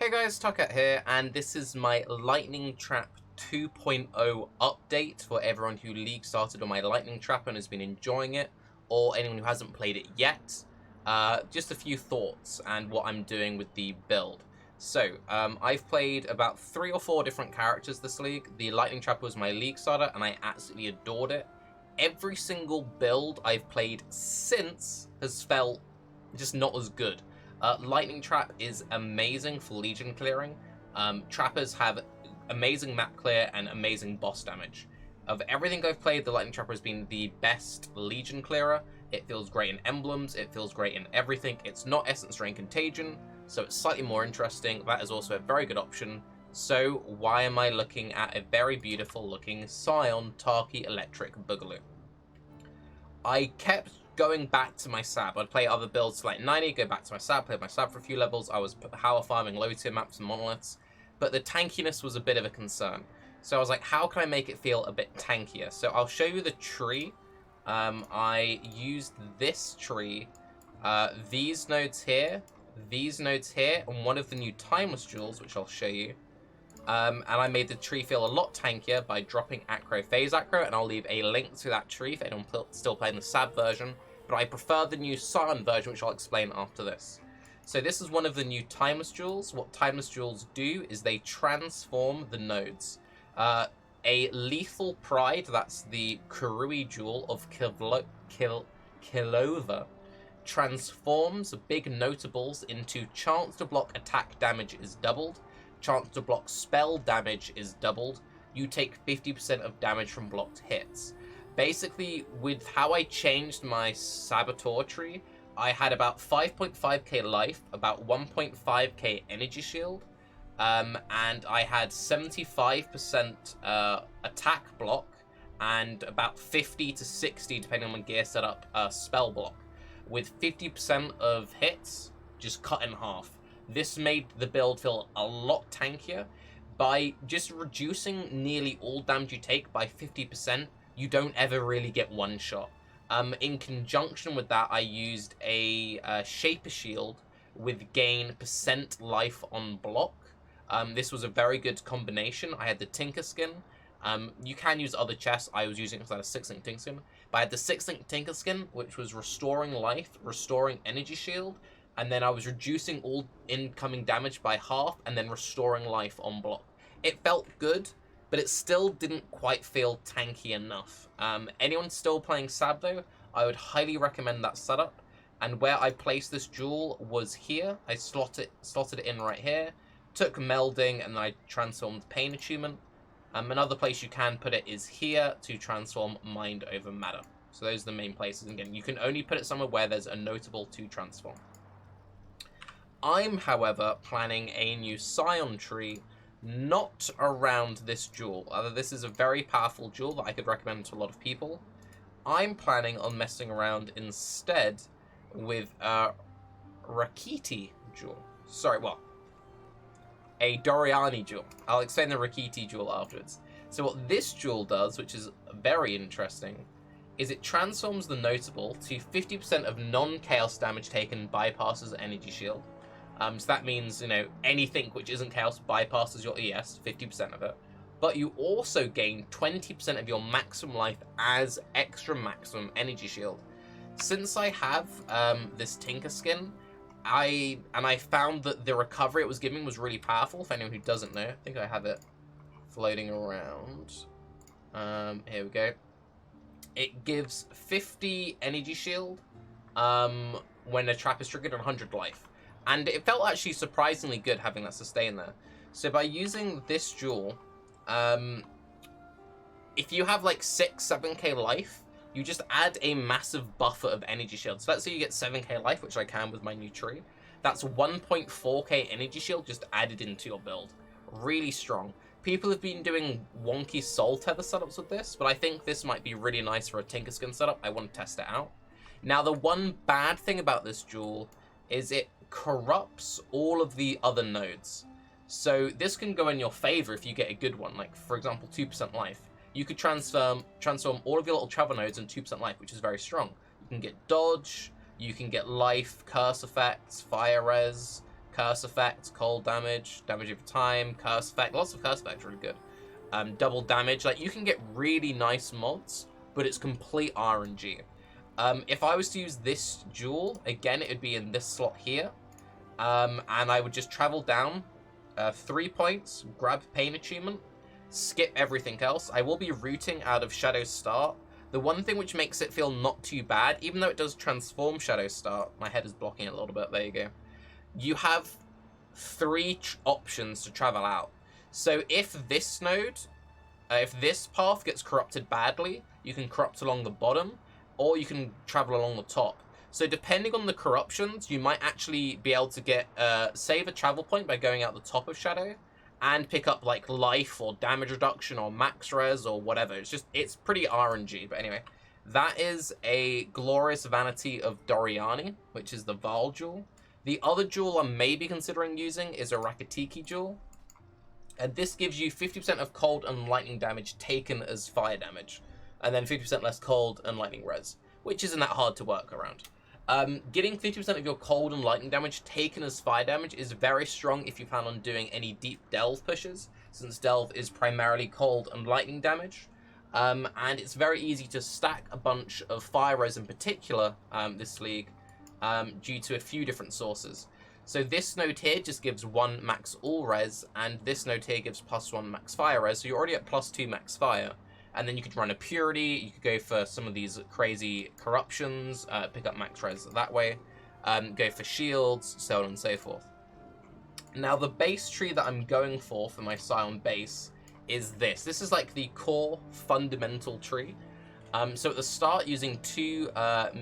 Hey guys, Tarke here, and this is my Lightning Trap 2.0 update for everyone who League started on my Lightning Trap and has been enjoying it, or anyone who hasn't played it yet. Just a few thoughts and what I'm doing with the build. So, I've played about 3 or 4 different characters this league. The Lightning Trap was my League starter, and I absolutely adored it. Every single build I've played since has felt just not as good. Lightning Trap is amazing for Legion clearing. Trappers have amazing map clear and amazing boss damage. Of everything I've played, the Lightning Trapper has been the best Legion clearer. It feels great in emblems, it feels great in everything. It's not Essence Drain Contagion, so it's slightly more interesting. That is also a very good option. So why am I looking at a very beautiful looking Scion Tarke Electric Boogaloo? I kept going back to my SAB. I'd play other builds like 90, go back to my SAB, play my SAB for a few levels. I was power farming low tier maps and monoliths, but the tankiness was a bit of a concern. So I was like, how can I make it feel a bit tankier? So I'll show you the tree. I used this tree, these nodes here, and one of the new timeless jewels, which I'll show you. And I made the tree feel a lot tankier by dropping Acro Phase Acro, and I'll leave a link to that tree for anyone still playing the SAB version. But I prefer the new Scion version, which I'll explain after this. So this is one of the new timeless jewels. What timeless jewels do is they transform the nodes. A lethal pride, that's the Kurui jewel of Kilova, transforms big notables into chance to block attack damage is doubled, chance to block spell damage is doubled. You take 50% of damage from blocked hits. Basically, with how I changed my Saboteur tree, I had about 5.5k life, about 1.5k energy shield, and I had 75% attack block, and about 50 to 60, depending on my gear setup, spell block, with 50% of hits just cut in half. This made the build feel a lot tankier. By just reducing nearly all damage you take by 50%, you don't ever really get one shot. In conjunction with that, I used a Shaper Shield with gain % life on block. This was a very good combination. I had the Tinker Skin. You can use other chests. I was using it because I had a 6-link Tinker Skin. But I had the 6-link Tinker Skin, which was restoring life, restoring energy shield, and then I was reducing all incoming damage by half and then restoring life on block. It felt good, but it still didn't quite feel tanky enough. Anyone still playing SAB though, I would highly recommend that setup. And where I placed this jewel was here. I slotted it in right here, took melding, and I transformed Pain Attunement. Another place you can put it is here to transform Mind over Matter. So those are the main places. Again, you can only put it somewhere where there's a notable to transform. I'm, however, planning a new Scion tree, not around this jewel. This is a very powerful jewel that I could recommend to a lot of people. I'm planning on messing around instead with a Rokita Jewel. Sorry, well, a Doriani Jewel. I'll explain the Rokita Jewel afterwards. So what this jewel does, which is very interesting, is it transforms the notable to 50% of non-chaos damage taken bypasses energy shield. So that means, anything which isn't chaos bypasses your ES, 50% of it. But you also gain 20% of your maximum life as extra maximum energy shield. Since I have this Tinker Skin, I found that the recovery it was giving was really powerful. For anyone who doesn't know, I think I have it floating around. Here we go. It gives 50 energy shield when a trap is triggered and 100 life. And it felt actually surprisingly good having that sustain there. So by using this jewel, if you have like 6-7k life, you just add a massive buffer of energy shield. So let's say you get 7k life, which I can with my new tree. That's 1.4k energy shield just added into your build. Really strong. People have been doing wonky soul tether setups with this, but I think this might be really nice for a Tinker Skin setup. I want to test it out. Now, the one bad thing about this jewel is it corrupts all of the other nodes. So this can go in your favor if you get a good one, like for example 2% life. You could transform all of your little travel nodes in 2% life, which is very strong. You can get dodge, you can get life, curse effects, fire res, curse effect, cold damage, damage over time, curse effect. Lots of curse effects, really good. Double damage. Like, you can get really nice mods, but it's complete RNG. If I was to use this jewel, again, it would be in this slot here. And I would just travel down 3 points, grab Pain Achievement, skip everything else. I will be rooting out of Shadow Start. The one thing which makes it feel not too bad, even though it does transform Shadow Start, my head is blocking it a little bit, there you go. You have 3 options to travel out. So if this node, if this path gets corrupted badly, you can corrupt along the bottom, or you can travel along the top. So depending on the corruptions, you might actually be able to get save a travel point by going out the top of Shadow, and pick up like life or damage reduction or max res or whatever. It's pretty RNG. But anyway, that is a Glorious Vanity of Doriani, which is the Val jewel. The other jewel I'm maybe considering using is a Rokita Jewel. And this gives you 50% of cold and lightning damage taken as fire damage, and then 50% less cold and lightning res, which isn't that hard to work around. Getting 50% of your cold and lightning damage taken as fire damage is very strong if you plan on doing any deep delve pushes, since delve is primarily cold and lightning damage. And it's very easy to stack a bunch of fire res in particular, this league, due to a few different sources. So this node here just gives 1 max all res, and this node here gives +1 max fire res, so you're already at +2 max fire. And then you could run a Purity, you could go for some of these crazy corruptions, pick up max res that way, go for shields, so on and so forth. Now the base tree that I'm going for my Scion base is this. This is like the core fundamental tree. So at the start, using 2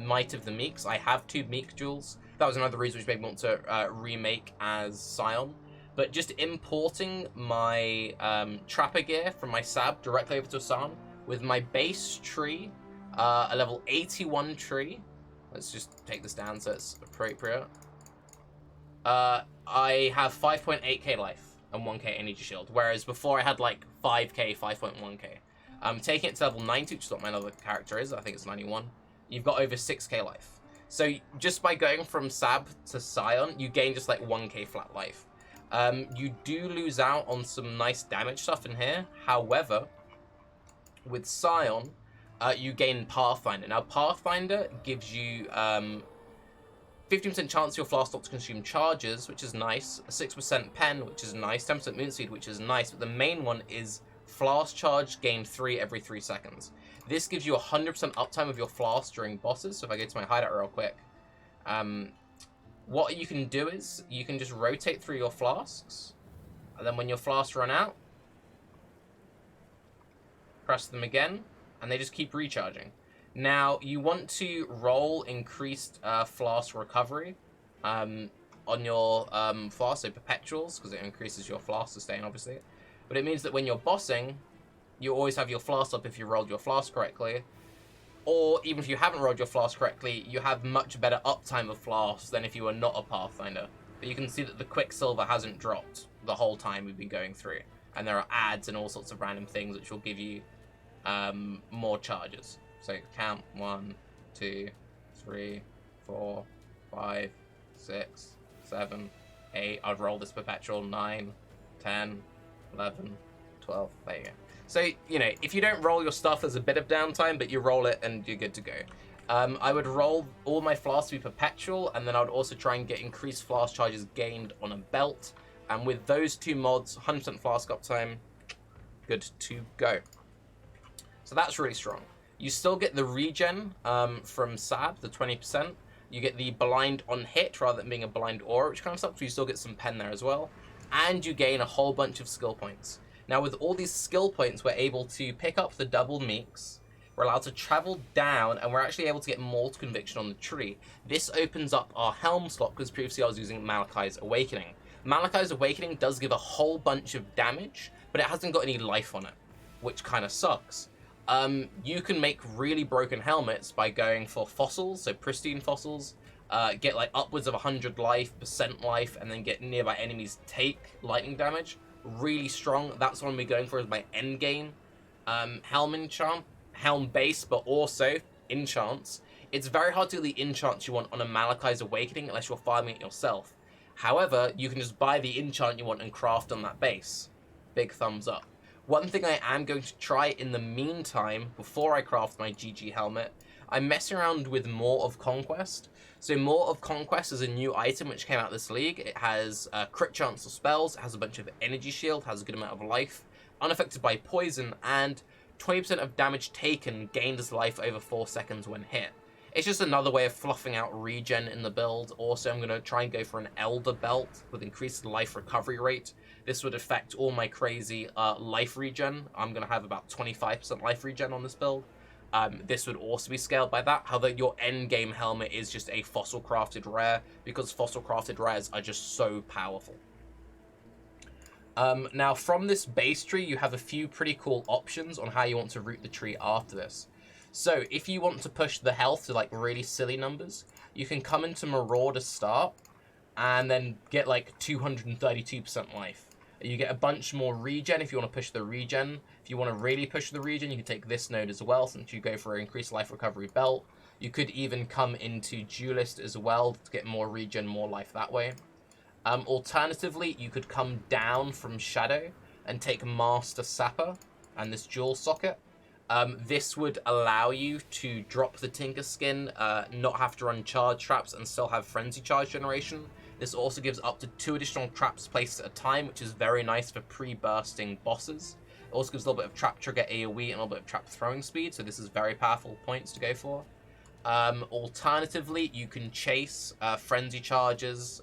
Might of the Meeks, I have 2 Meek jewels. That was another reason which made me want to remake as Scion. But just importing my Trapper gear from my Sab directly over to Scion with my base tree, a level 81 tree. Let's just take this down so it's appropriate. I have 5.8k life and 1k energy shield, whereas before I had like 5k, 5.1k. Taking it to level 90, which is what my other character is, I think it's 91, you've got over 6k life. So just by going from Sab to Scion, you gain just like 1k flat life. You do lose out on some nice damage stuff in here. However, with Scion, you gain Pathfinder. Now, Pathfinder gives you 15% chance your flask not to consume charges, which is nice. A 6% pen, which is nice. 10% movement speed, which is nice. But the main one is flask charge gained 3 every 3 seconds. This gives you 100% uptime of your flask during bosses. So if I go to my hideout real quick, what you can do is you can just rotate through your flasks, and then when your flasks run out, press them again, and they just keep recharging. Now, you want to roll increased flask recovery on your flask, so perpetuals, because it increases your flask sustain, obviously. But it means that when you're bossing, you always have your flask up if you rolled your flask correctly. Or even if you haven't rolled your flask correctly, you have much better uptime of flasks than if you were not a Pathfinder. But you can see that the Quicksilver hasn't dropped the whole time we've been going through. And there are ads and all sorts of random things which will give you more charges. So count 1, 2, 3, 4, 5, 6, 7, 8. I'd roll this perpetual 9, 10, 11, 12. There you go. So, you know, if you don't roll your stuff, there's a bit of downtime, but you roll it and you're good to go. I would roll all my flasks to be perpetual, and then I would also try and get increased flask charges gained on a belt. And with those 2 mods, 100% flask uptime, good to go. So that's really strong. You still get the regen from Sab, the 20%. You get the blind on hit rather than being a blind aura, which kind of sucks, but you still get some pen there as well. And you gain a whole bunch of skill points. Now, with all these skill points, we're able to pick up the double Meeks. We're allowed to travel down, and we're actually able to get Mortal Conviction on the tree. This opens up our Helm slot, because previously I was using Malachi's Awakening. Malachi's Awakening does give a whole bunch of damage, but it hasn't got any life on it, which kind of sucks. You can make really broken helmets by going for fossils, so pristine fossils, get like upwards of 100 percent life, and then get nearby enemies take lightning damage. Really strong. That's what I'm going for as my end game. Helm enchant, helm base, but also enchants. It's very hard to get the enchants you want on a Malachi's Awakening unless you're farming it yourself. However, you can just buy the enchant you want and craft on that base. Big thumbs up. One thing I am going to try in the meantime, before I craft my GG helmet, I'm messing around with Maw of Conquest. So Maw of Conquest is a new item which came out this league. It has crit chance of spells, it has a bunch of energy shield, has a good amount of life, unaffected by poison, and 20% of damage taken gained as life over 4 seconds when hit. It's just another way of fluffing out regen in the build. Also, I'm going to try and go for an Elder Belt with increased life recovery rate. This would affect all my crazy life regen. I'm going to have about 25% life regen on this build. This would also be scaled by that. However, your endgame helmet is just a fossil crafted rare, because fossil crafted rares are just so powerful. Now, from this base tree, you have a few pretty cool options on how you want to route the tree after this. So, if you want to push the health to, like, really silly numbers, you can come into Marauder start, and then get, like, 232% life. You get a bunch more regen if you want to push the regen. If you want to really push the regen, you can take this node as well, since you go for an increased life recovery belt. You could even come into Duelist as well to get more regen, more life that way. Alternatively, you could come down from Shadow and take Master Sapper and this Jewel socket. This would allow you to drop the Tinker Skin, not have to run charge traps, and still have Frenzy Charge generation. This also gives up to 2 additional traps placed at a time, which is very nice for pre-bursting bosses. It also gives a little bit of trap trigger AoE and a little bit of trap throwing speed, so this is very powerful points to go for. Alternatively, you can chase Frenzy Charges,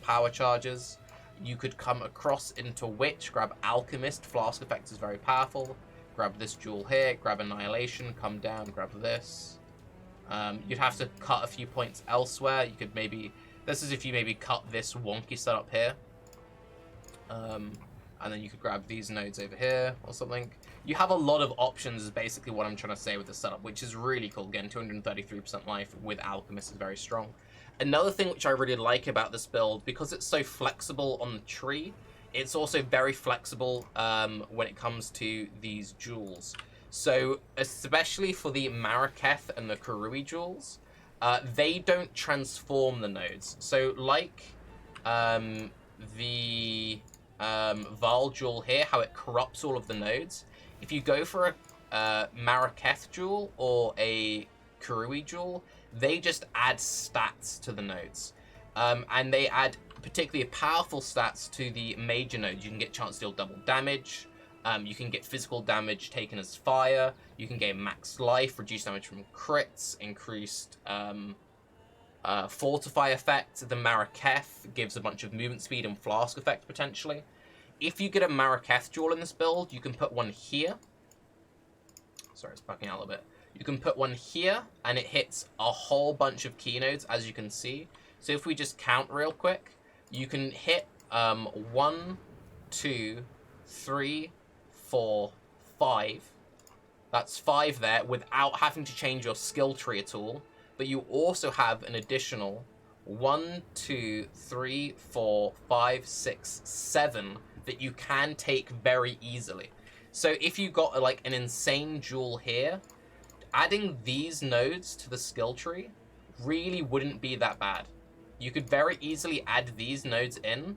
Power Charges. You could come across into Witch, grab Alchemist, Flask Effect is very powerful. Grab this jewel here, grab Annihilation, come down, grab this. You'd have to cut a few points elsewhere. You could maybe... This is if you maybe cut this wonky setup here. And then you could grab these nodes over here or something. You have a lot of options is basically what I'm trying to say with the setup, which is really cool. Again, 233% life with Alchemist is very strong. Another thing which I really like about this build, because it's so flexible on the tree, it's also very flexible when it comes to these jewels. So, especially for the Maraketh and the Karui jewels, they don't transform the nodes. So, like the Val jewel here, how it corrupts all of the nodes, if you go for a Maraketh jewel or a Karui jewel, they just add stats to the nodes. And they add particularly powerful stats to the major nodes. You can get chance to deal double damage. You can get physical damage taken as fire. You can gain max life, reduced damage from crits, increased fortify effect. The Maraketh gives a bunch of movement speed and flask effect potentially. If you get a Maraketh jewel in this build, you can put one here. Sorry, it's bugging out a little bit. You can put one here, and it hits a whole bunch of keynodes, as you can see. So if we just count real quick, you can hit 1, 2, 3, 4, 5. That's 5 there without having to change your skill tree at all. But you also have an additional 1, 2, 3, 4, 5, 6, 7 that you can take very easily. So if you got like an insane jewel here, adding these nodes to the skill tree really wouldn't be that bad. You could very easily add these nodes in,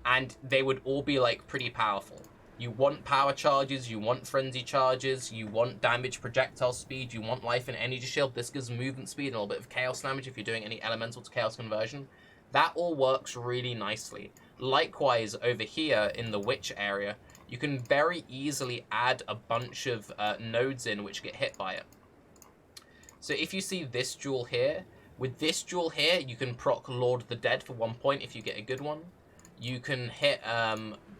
and they would all be like pretty powerful. You want power charges, you want frenzy charges, you want damage projectile speed, you want life and energy shield. This gives movement speed and a little bit of chaos damage if you're doing any elemental to chaos conversion. That all works really nicely. Likewise, over here in the witch area, you can very easily add a bunch of nodes in which get hit by it. So if you see this jewel here, with this jewel here, you can proc Lord of the Dead for 1 point if you get a good one. You can hit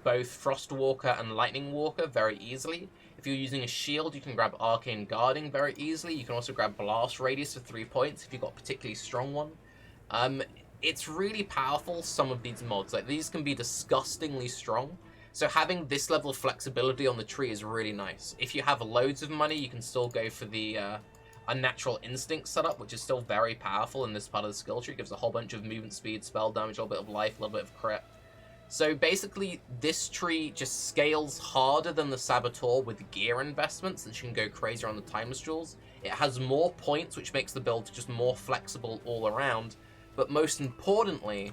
both Frostwalker and Lightning Walker very easily. If you're using a shield, you can grab Arcane Guarding very easily. You can also grab Blast Radius for 3 points if you've got a particularly strong one. It's really powerful, some of these mods. Like, these can be disgustingly strong. So having this level of flexibility on the tree is really nice. If you have loads of money, you can still go for the Unnatural Instinct setup, which is still very powerful in this part of the skill tree. It gives a whole bunch of movement speed, spell damage, a little bit of life, a little bit of crit. So basically, this tree just scales harder than the Saboteur with gear investments, and you can go crazier on the Timeless Jewels. It has more points, which makes the build just more flexible all around. But most importantly,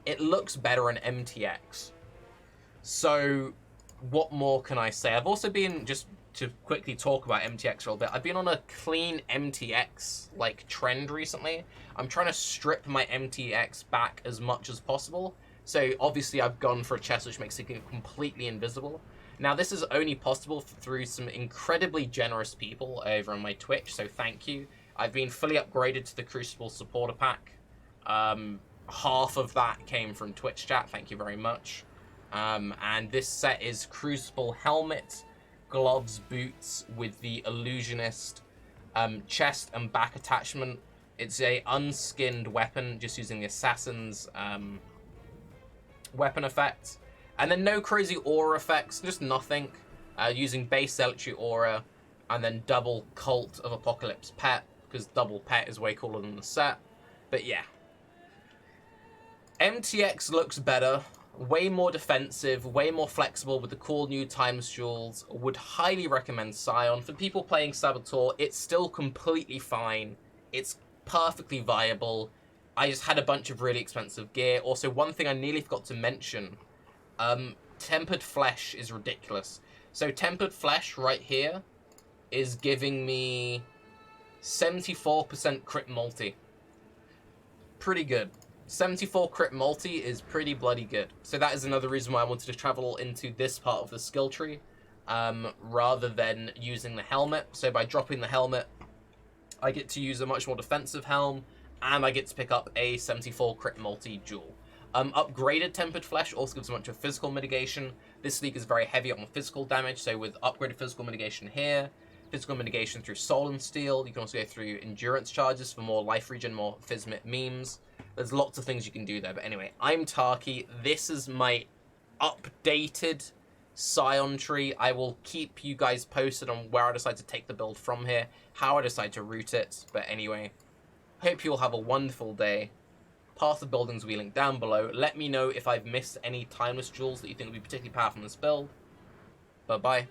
it looks better in MTX. So what more can I say? I've also been, just to quickly talk about MTX a little bit, I've been on a clean MTX like trend recently. I'm trying to strip my MTX back as much as possible. So obviously I've gone for a chest which makes it completely invisible. Now this is only possible through some incredibly generous people over on my Twitch, so thank you. I've been fully upgraded to the Crucible supporter pack. Half of that came from Twitch chat, thank you very much. And this set is Crucible helmet, gloves, boots with the Illusionist chest and back attachment. It's a unskinned weapon, just using the Assassin's weapon effect. And then no crazy aura effects, just nothing. Using base Electric Aura, and then double Cult of Apocalypse Pet, because double pet is way cooler than the set. But yeah. MTX looks better, way more defensive, way more flexible with the cool new Timeless Jewels. Would highly recommend Scion. For people playing Saboteur, it's still completely fine. It's perfectly viable. I just had a bunch of really expensive gear. Also, one thing I nearly forgot to mention, Tempered Flesh is ridiculous. So Tempered Flesh right here is giving me 74% crit multi. Pretty good. 74 crit multi is pretty bloody good. So that is another reason why I wanted to travel into this part of the skill tree, rather than using the helmet. So by dropping the helmet, I get to use a much more defensive helm, and I get to pick up a 74 crit multi jewel. Upgraded Tempered Flesh also gives a bunch of physical mitigation. This league is very heavy on physical damage, so with upgraded physical mitigation here, physical mitigation through Soul and Steel, you can also go through endurance charges for more life regen, more Physmit memes. There's lots of things you can do there, but anyway, I'm Tarke. This is my updated Scion tree. I will keep you guys posted on where I decide to take the build from here, how I decide to route it, but anyway, hope you all have a wonderful day. Path of buildings will be linked down below. Let me know if I've missed any Timeless Jewels that you think would be particularly powerful in this build. Bye-bye.